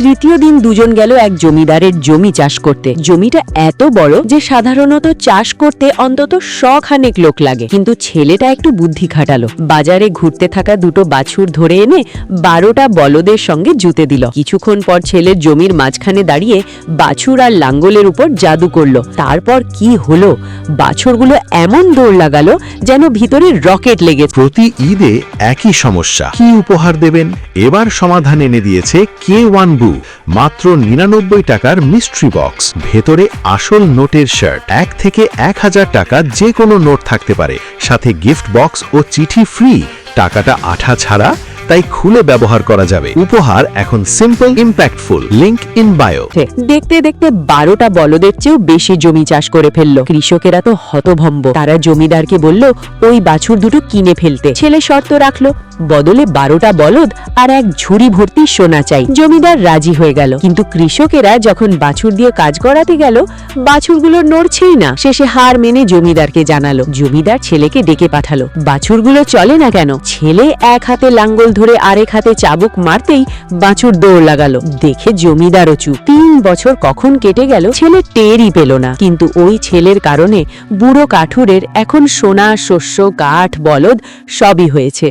তৃতীয় দিন দুজন গেল এক জমিদারের জমি চাষ করতে। জমিটা এত বড় যে সাধারণত চাষ করতে অন্তত 100 খানেক লোক লাগে, কিন্তু ছেলেটা একটু বুদ্ধি খাটালো। বাজারে ঘুরতে থাকা দুটো বাছুর ধরে এনে 12টা বলদের সঙ্গে জুতে দিল। কিছুক্ষণ পর ছেলের জমির মাঝখানে দাঁড়িয়ে বাছুর আর লাঙ্গলের উপর জাদু করলো। তারপর কি হলো, বাছুরগুলো এমন দৌড় লাগালো যেন ভিতরে রকেট লেগেছে। প্রতি ঈদে একই সমস্যা, কি উপহার দেবেন? এবার সমাধান এনে দিয়েছে K1 Boo। মাত্র 99 টাকার মিস্ট্রি বক্স, ভেতরে আসল নোটের শার্ট, 1 থেকে 1000 টাকা যে কোনো নোট থাকতে পারে, সাথে গিফট বক্স ও চিঠি ফ্রি। টাকাটা আঠা ছাড়া, তাই খুলে ব্যবহার করা যাবে। উপহার এখন simple, impactful. Link in bio. দেখতে দেখতে 12টা বলদের চেয়েও বেশি জমি চাষ করে ফেললো। কৃষকেরা তো হতভম্ব। তারা জমিদারকে বলল ওই বাছুর দুটো কিনে ফেলতে। ছেলে শর্ত রাখলো, বদলে 12টা বলদ আর এক ঝুড়ি ভর্তি সোনা চাই। জমিদার রাজি হয়ে গেল, কিন্তু কৃষকেরা যখন বাছুর দিয়ে কাজ করাতে গেল, বাছুরগুলো নড়ছেই না। শেষে হার মেনে জমিদারকে জানালো। জমিদার ছেলেকে ডেকে পাঠালো। বাছুরগুলো চলে না কেন? ছেলে এক হাতে লাঙ্গল ধরে আরেক হাতে চাবুক মারতেই বাছুর দৌড় লাগালো। দেখে জমিদারও চুপ। 3 বছর কখন কেটে গেল ছেলে টেরই পেল না। কিন্তু ওই ছেলের কারণে বুড়ো কাঠুরের এখন সোনা, শস্য, কাঠ, বলদ সবই হয়েছে।